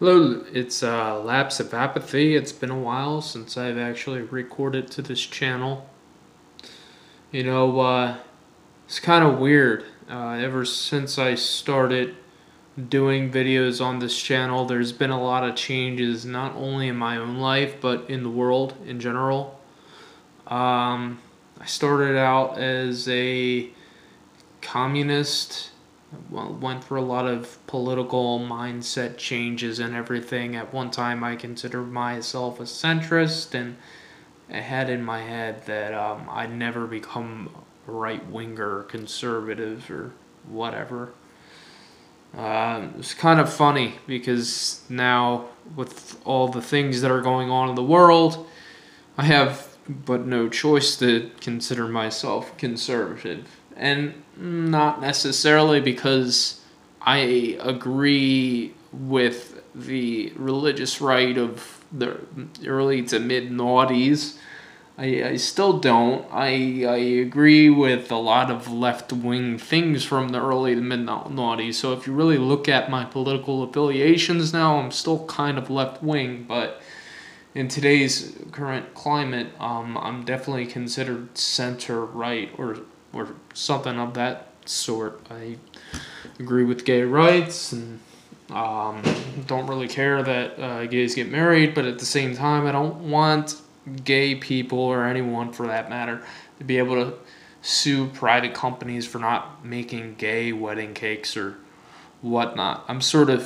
Hello, it's Lapse of Apathy. It's been a while since I've actually recorded to this channel. It's kind of weird. Ever since I started doing videos on this channel, there's been a lot of changes, not only in my own life, but in the world in general. I started out as a communist. Well, went through a lot of political mindset changes and everything. At one time, I considered myself a centrist, and I had in my head that I'd never become a right winger, or conservative, or whatever. It's kind of funny because now, with all the things that are going on in the world, I have but no choice to consider myself conservative. And not necessarily because I agree with the religious right of the early to mid noughties. I still don't. I agree with a lot of left-wing things from the early to mid noughties. So if you really look at my political affiliations now, I'm still kind of left-wing, but in today's current climate, I'm definitely considered center-right or something of that sort. I agree with gay rights and don't really care that gays get married, but at the same time, I don't want gay people or anyone for that matter to be able to sue private companies for not making gay wedding cakes or whatnot. I'm sort of,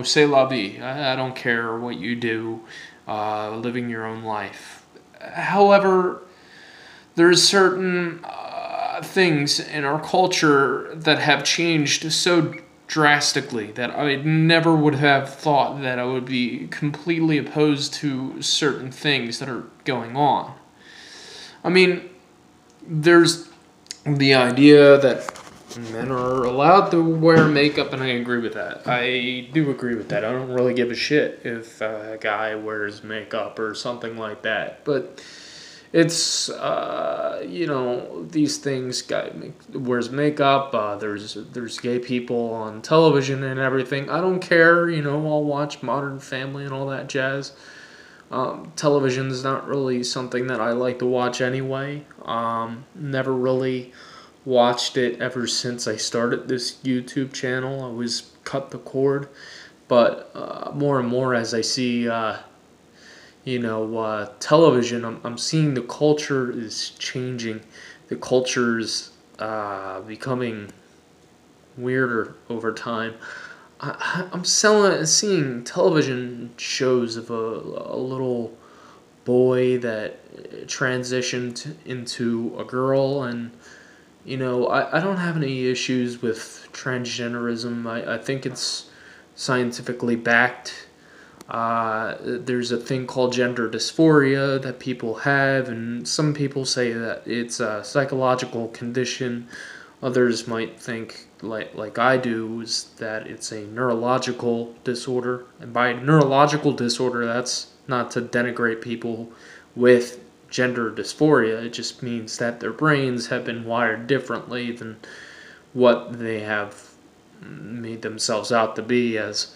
c'est la vie. I don't care what you do, living your own life. However, there's certain things in our culture that have changed so drastically that I never would have thought that I would be completely opposed to certain things that are going on. I mean, there's the idea that men are allowed to wear makeup, and I agree with that. I do agree with that. I don't really give a shit if a guy wears makeup or something like that. But it's, these things, guy wears makeup, there's gay people on television and everything. I don't care, I'll watch Modern Family and all that jazz. Television's not really something that I like to watch anyway. Never really watched it ever since I started this YouTube channel. I always cut the cord, but more and more as I see, television, I'm seeing the culture is changing. The culture's becoming weirder over time. I'm seeing television shows of a little boy that transitioned into a girl, and I don't have any issues with transgenderism. I think it's scientifically backed. There's a thing called gender dysphoria that people have, and some people say that it's a psychological condition. Others might think, like I do, is that it's a neurological disorder. And by neurological disorder, that's not to denigrate people with gender dysphoria. It just means that their brains have been wired differently than what they have made themselves out to be as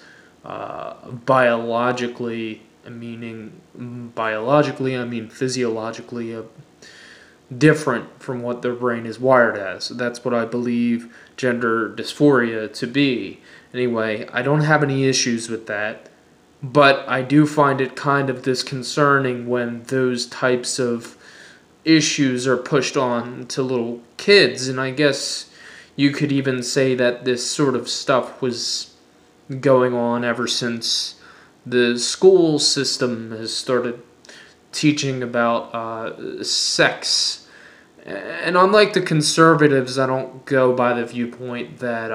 biologically, I mean physiologically different from what their brain is wired as. That's what I believe gender dysphoria to be. Anyway, I don't have any issues with that, but I do find it kind of disconcerting when those types of issues are pushed on to little kids, and I guess you could even say that this sort of stuff was going on ever since the school system has started teaching about sex. And unlike the conservatives, I don't go by the viewpoint that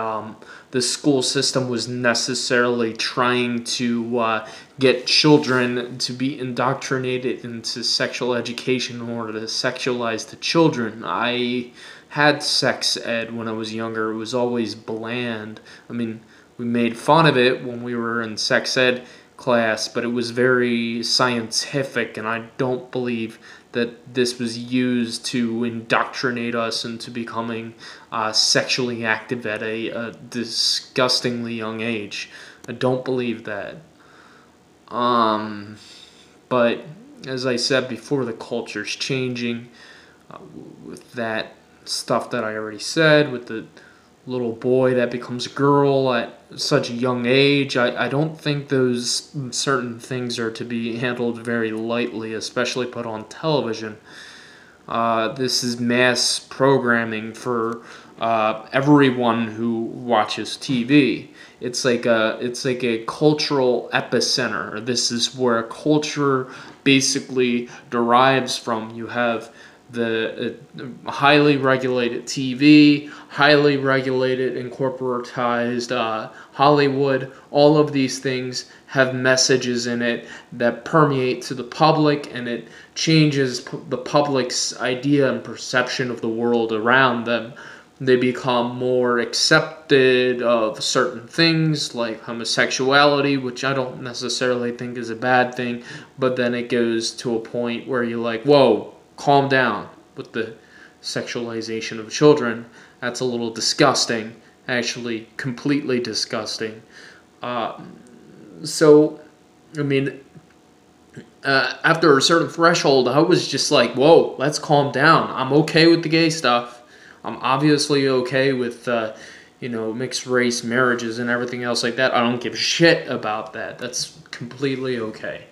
the school system was necessarily trying to get children to be indoctrinated into sexual education in order to sexualize the children. I had sex ed when I was younger. It was always bland. I mean, we made fun of it when we were in sex ed class, but it was very scientific, and I don't believe that this was used to indoctrinate us into becoming sexually active at a disgustingly young age. I don't believe that. But as I said before, the culture's changing with that stuff that I already said, with the little boy that becomes a girl at such a young age. I don't think those certain things are to be handled very lightly, especially put on television. This is mass programming for everyone who watches TV. It's like a cultural epicenter. This is where culture basically derives from. You have the highly regulated TV, highly regulated and corporatized Hollywood. All of these things have messages in it that permeate to the public, and it changes the public's idea and perception of the world around them. They become more accepted of certain things like homosexuality, which I don't necessarily think is a bad thing, but then it goes to a point where you're like, whoa, calm down with the sexualization of children. That's a little disgusting, actually completely disgusting. So, I mean, after a certain threshold, I was just like, whoa, let's calm down. I'm okay with the gay stuff. I'm obviously okay with, mixed race marriages and everything else like that. I don't give a shit about that. That's completely okay.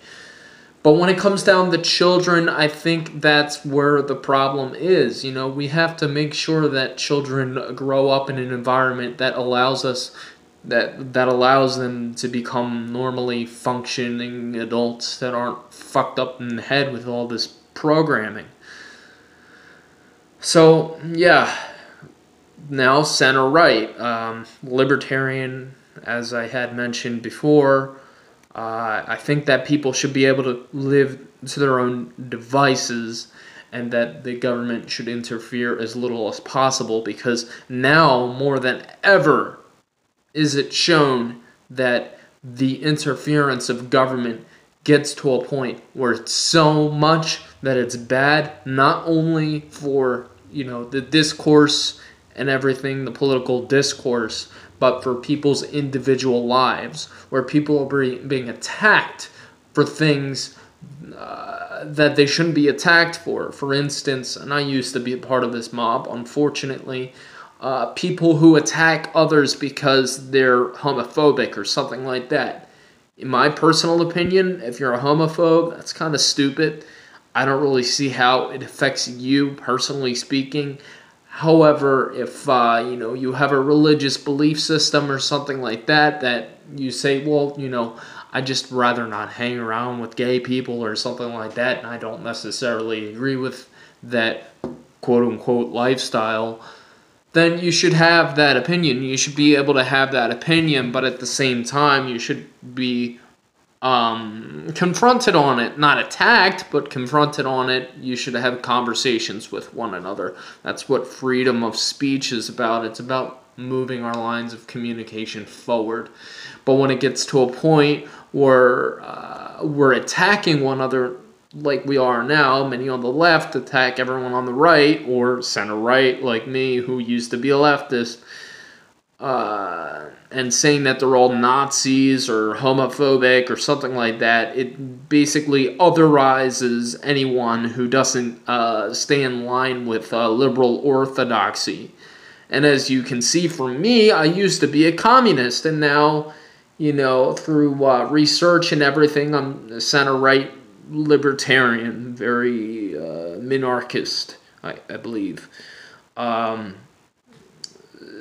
But when it comes down to children, I think that's where the problem is. We have to make sure that children grow up in an environment that allows us that allows them to become normally functioning adults that aren't fucked up in the head with all this programming. So, yeah, now center right. Libertarian, as I had mentioned before, I think that people should be able to live to their own devices, and that the government should interfere as little as possible, because now more than ever is it shown that the interference of government gets to a point where it's so much that it's bad, not only for the discourse and everything, the political discourse, but for people's individual lives, where people are being attacked for things that they shouldn't be attacked for. For instance, and I used to be a part of this mob, unfortunately, people who attack others because they're homophobic or something like that. In my personal opinion, if you're a homophobe, that's kind of stupid. I don't really see how it affects you, personally speaking. However, if you have a religious belief system or something like that, that you say, well, I just rather not hang around with gay people or something like that, and I don't necessarily agree with that quote-unquote lifestyle, then you should have that opinion. You should be able to have that opinion, but at the same time, you should be confronted on it, not attacked, but confronted on it. You should have conversations with one another. That's what freedom of speech is about. It's about moving our lines of communication forward. But when it gets to a point where we're attacking one another like we are now, many on the left attack everyone on the right, or center right like me, who used to be a leftist, and saying that they're all Nazis or homophobic or something like that. It basically otherizes anyone who doesn't stay in line with liberal orthodoxy. And as you can see from me, I used to be a communist, and now, through research and everything, I'm a center-right libertarian, very minarchist, I believe.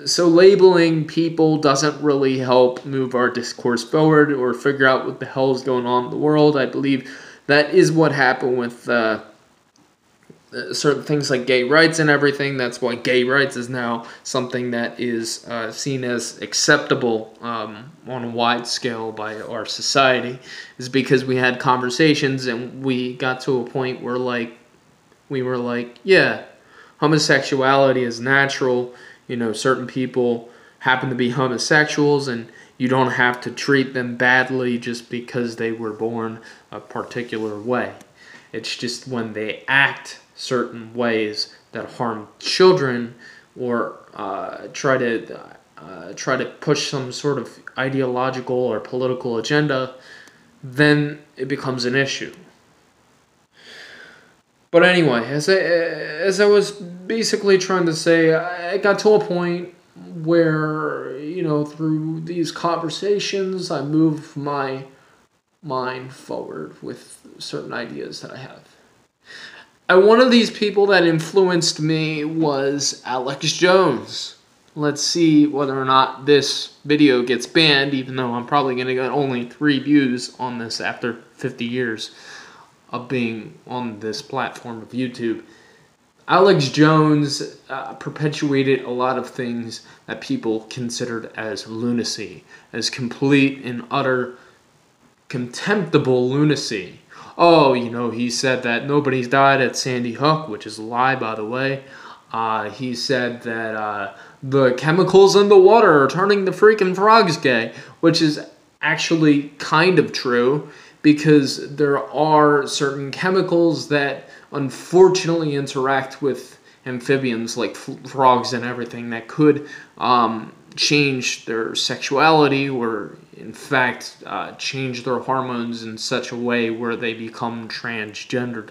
So labeling people doesn't really help move our discourse forward or figure out what the hell is going on in the world. I believe that is what happened with certain things like gay rights and everything. That's why gay rights is now something that is seen as acceptable on a wide scale by our society, is because we had conversations and we got to a point where we were like, yeah, homosexuality is natural. Certain people happen to be homosexuals, and You don't have to treat them badly just because they were born a particular way. It's just when they act certain ways that harm children or try to push some sort of ideological or political agenda, then it becomes an issue. But anyway, as I was basically trying to say, I got to a point where, through these conversations, I move my mind forward with certain ideas that I have. And one of these people that influenced me was Alex Jones. Let's see whether or not this video gets banned, even though I'm probably going to get only 3 views on this after 50 years of being on this platform of YouTube. Alex Jones perpetuated a lot of things that people considered as lunacy, as complete and utter contemptible lunacy. Oh, he said that nobody's died at Sandy Hook, which is a lie, by the way. He said that the chemicals in the water are turning the freaking frogs gay, which is actually kind of true, because there are certain chemicals that unfortunately interact with amphibians like frogs and everything that could change their sexuality, or in fact change their hormones in such a way where they become transgendered.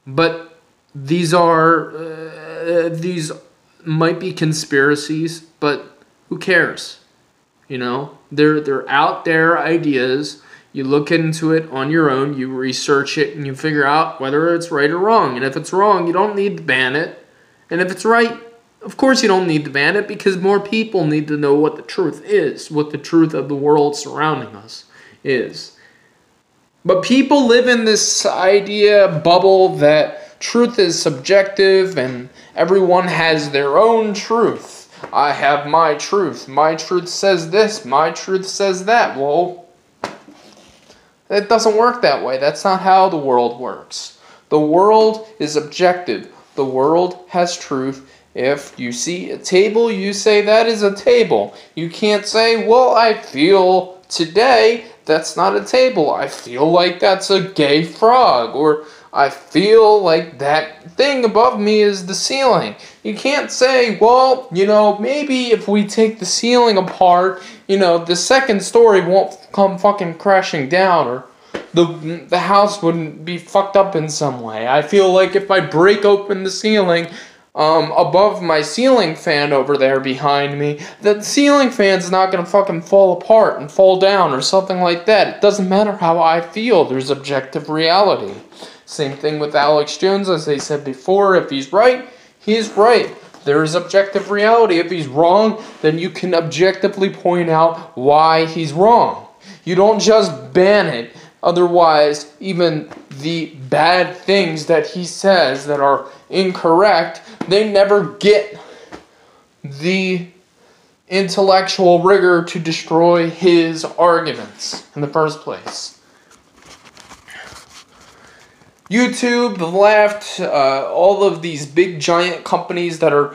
But these might be conspiracies, but who cares? They're out there ideas. You look into it on your own, you research it, and you figure out whether it's right or wrong. And if it's wrong, you don't need to ban it. And if it's right, of course you don't need to ban it, because more people need to know what the truth is, what the truth of the world surrounding us is. But people live in this idea bubble that truth is subjective and everyone has their own truth. I have my truth. My truth says this. My truth says that. Well, it doesn't work that way. That's not how the world works. The world is objective. The world has truth. If you see a table, you say that is a table. You can't say, well, I feel today that's not a table. I feel like that's a gay frog. Or I feel like that thing above me is the ceiling. You can't say, well, maybe if we take the ceiling apart, the second story won't come fucking crashing down, or the house wouldn't be fucked up in some way. I feel like if I break open the ceiling above my ceiling fan over there behind me, the ceiling fan's not gonna fucking fall apart and fall down or something like that. It doesn't matter how I feel. There's objective reality. Same thing with Alex Jones, as I said before. If he's right, he's right. There is objective reality. If he's wrong, then you can objectively point out why he's wrong. You don't just ban it. Otherwise, even the bad things that he says that are incorrect, they never get the intellectual rigor to destroy his arguments in the first place. YouTube, the left, all of these big giant companies that are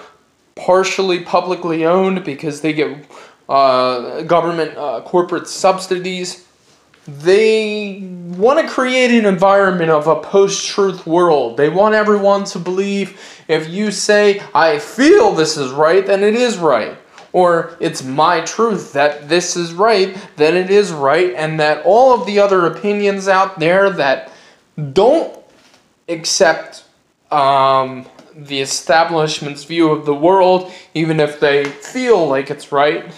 partially publicly owned because they get government corporate subsidies, they want to create an environment of a post-truth world. They want everyone to believe if you say, I feel this is right, then it is right. Or it's my truth that this is right, then it is right, and that all of the other opinions out there that don't accept the establishment's view of the world, even if they feel like it's right,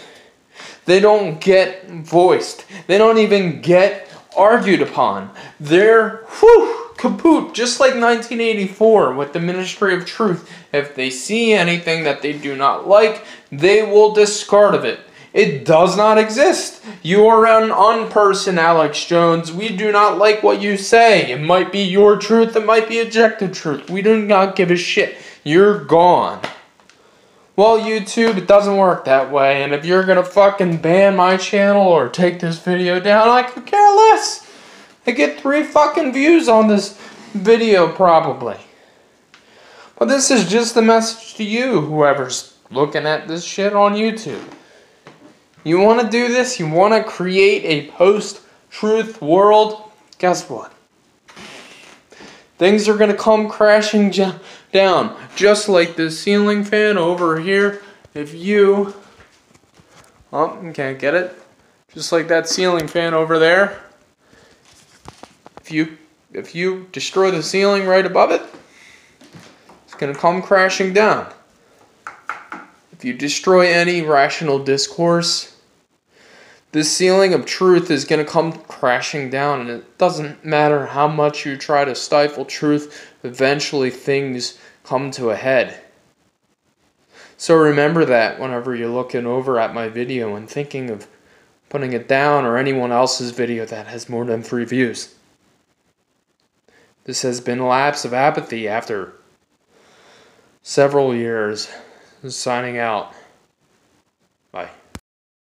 they don't get voiced. They don't even get argued upon. They're, kaput, just like 1984 with the Ministry of Truth. If they see anything that they do not like, they will discard of it. It does not exist. You are an unperson, Alex Jones. We do not like what you say. It might be your truth. It might be objective truth. We do not give a shit. You're gone. Well, YouTube, it doesn't work that way. And if you're gonna fucking ban my channel or take this video down, I could care less. I get 3 fucking views on this video, probably. But this is just a message to you, whoever's looking at this shit on YouTube. You want to do this? You want to create a post-truth world? Guess what? Things are going to come crashing down. Just like this ceiling fan over here. If you... Oh, you can't get it. Just like that ceiling fan over there. If you destroy the ceiling right above it, it's going to come crashing down. If you destroy any rational discourse, this ceiling of truth is going to come crashing down, and it doesn't matter how much you try to stifle truth, eventually things come to a head. So remember that whenever you're looking over at my video and thinking of putting it down, or anyone else's video that has more than 3 views. This has been a lapse of apathy after several years. Signing out. Bye.